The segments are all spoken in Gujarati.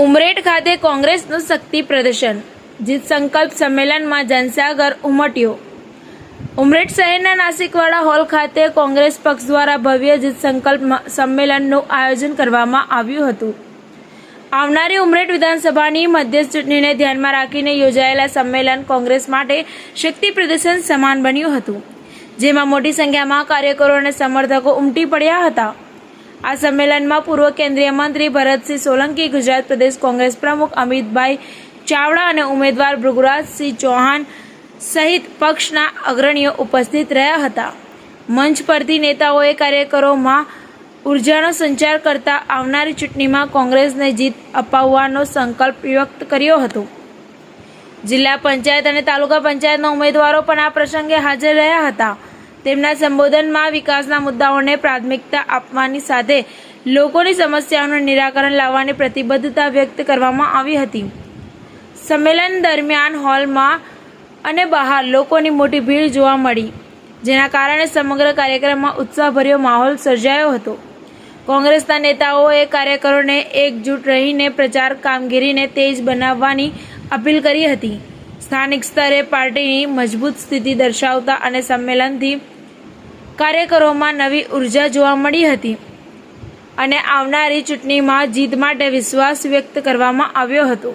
ઉમરેઠ ખાતે કોંગ્રેસનું શક્તિ પ્રદર્શન જીત સંકલ્પ સંમેલનમાં જનસાગર ઉમટ્યો। ઉમરેઠ શહેરના નાસિકવાડા હોલ ખાતે કોંગ્રેસ પક્ષ દ્વારા ભવ્ય જીત સંકલ્પ સંમેલનનું આયોજન કરવામાં આવ્યું હતું। આવનારી ઉમરેઠ વિધાનસભાની મધ્યસ્થ ચૂંટણીને ધ્યાનમાં રાખીને યોજાયેલા સંમેલન કોંગ્રેસ માટે શક્તિ પ્રદર્શન સમાન બન્યું હતું, જેમાં મોટી સંખ્યામાં કાર્યકરો અને સમર્થકો ઉમટી પડ્યા હતા। આ સંમેલનમાં પૂર્વ કેન્દ્રીય મંત્રી ભરતસિંહ સોલંકી, ગુજરાત પ્રદેશ કોંગ્રેસ પ્રમુખ અમિતભાઈ ચાવડા અને ઉમેદવાર ભૃગુરાજસિંહ ચૌહાણ સહિત પક્ષના અગ્રણીઓ ઉપસ્થિત રહ્યા હતા। મંચ પરથી નેતાઓએ કાર્યકરોમાં ઉર્જાનો સંચાર કરતા આવનારી ચૂંટણીમાં કોંગ્રેસને જીત અપાવવાનો સંકલ્પ વ્યક્ત કર્યો હતો। જિલ્લા પંચાયત અને તાલુકા પંચાયતના ઉમેદવારો પણ આ પ્રસંગે હાજર રહ્યા હતા। તેમના સંબોધનમાં વિકાસના મુદ્દાઓને પ્રાથમિકતા આપવાની સાથે લોકોની સમસ્યાઓનું નિરાકરણ લાવવાની પ્રતિબદ્ધતા વ્યક્ત કરવામાં આવી હતી। સંમેલન દરમિયાન હોલમાં અને બહાર લોકોની મોટી ભીડ જોવા મળી, જેના કારણે સમગ્ર કાર્યક્રમમાં ઉત્સાહભર્યો માહોલ સર્જાયો હતો। કોંગ્રેસના નેતાઓએ કાર્યકરોને એકજૂટ રહીને પ્રચાર કામગીરીને તેજ બનાવવાની અપીલ કરી હતી। સ્થાનિક સ્તરે પાર્ટીની મજબૂત સ્થિતિ દર્શાવતા અને સંમેલનથી કાર્યકરોમાં નવી ઉર્જા જોવા મળી હતી અને આવનારી ચૂંટણીમાં જીત માટે વિશ્વાસ વ્યક્ત કરવામાં આવ્યો હતો।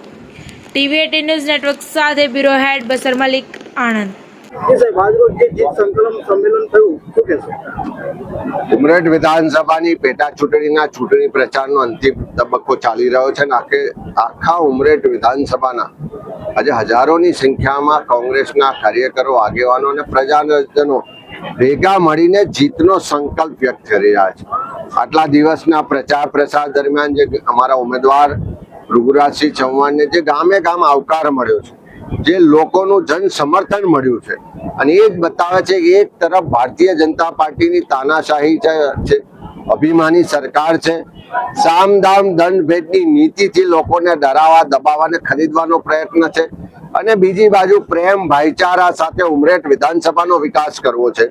ટીવી 18 ન્યૂઝ નેટવર્ક સાથે બ્યુરો હેડ બસર મલિક, આણંદ। ઉમરેઠ વિધાનસભાની પેટા ચૂંટણીના ચૂંટણી પ્રચારનો અંતિમ તબક્કો ચાલી રહ્યો છે અને આખા ઉમરેઠ વિધાનસભાના આજે હજારોની સંખ્યામાં કોંગ્રેસના કાર્યકરો, આગેવાનો અને પ્રજાજનો ભેગા મળીને જીતનો સંકલ્પ વ્યક્ત કરી રહ્યા છે। આટલા દિવસના પ્રચાર પ્રસાર દરમિયાન જે અમારા ઉમેદવાર ભૃગુરાજસિંહ ચૌહાણને જે ગામે ગામ આવકાર મળ્યો છે, જે લોકોનું જન સમર્થન મળ્યું છે, અને એ જ બતાવે છે કે એક તરફ ભારતીય જનતા પાર્ટીની તાનાશાહી છે, અભિમાની સરકાર છે, સામ દામ દંડ ભેદની નીતિથી લોકોને ડરાવવા, દબાવવા અને ખરીદવાનો પ્રયત્ન છે, અને બીજી બાજુ પ્રેમ, ભાઈચારા સાથે ઉમરેઠ વિધાનસભાનો વિકાસ કરવો છે,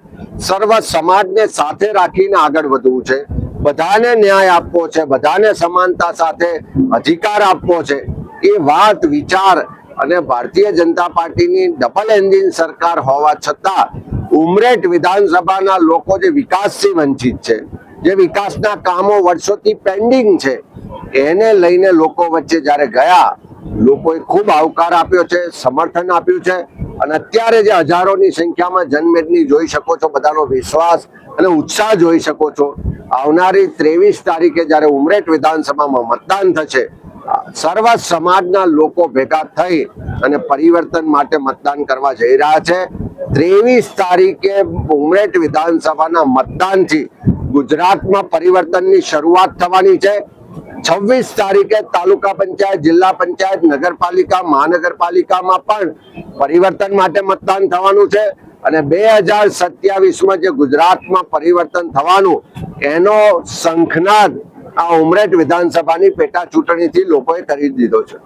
સર્વ સમાજને સાથે રાખીને આગળ વધવું છે, બધાને ન્યાય આપવો છે, બધાને સમાનતા સાથે અધિકાર આપવો છે। એ વાત, વિચાર અને ભારતીય જનતા પાર્ટીની ડબલ એન્જિન સરકાર હોવા છતાં ઉમરેઠ વિધાનસભાના લોકો જે વિકાસથી વંચિત છે, જે વિકાસના કામો વર્ષોથી પેન્ડિંગ છે, એને લઈને લોકો વચ્ચે જ્યારે ગયા, લોકોએ ખૂબ આવકાર આપ્યો છે, સમર્થન આપ્યું છે, અને અત્યારે જે હજારોની સંખ્યામાં જનમેદની જોઈ શકો છો, બધાનો વિશ્વાસ અને ઉત્સાહ જોઈ શકો છો। આવનારી 23 તારીખે જ્યારે ઉમરેઠ વિધાનસભામાં મતદાન થશે, સર્વ સમાજના લોકો ભેગા થઈ અને પરિવર્તન માટે મતદાન કરવા જઈ રહ્યા છે। 23 તારીખે ઉમરેઠ વિધાનસભાના મતદાનથી ગુજરાતમાં પરિવર્તનની શરૂઆત થવાની છે। 26 તારીખે તાલુકા પંચાયત, જિલ્લા પંચાયત, નગરપાલિકા, મહાનગરપાલિકામાં પણ પરિવર્તન માટે મતદાન થવાનું છે, અને 2027માં જે ગુજરાતમાં પરિવર્તન થવાનું એનો શંખનાદ આ ઉમરેઠ વિધાનસભાની પેટા ચૂંટણીથી લોકોએ કરી દીધો છે।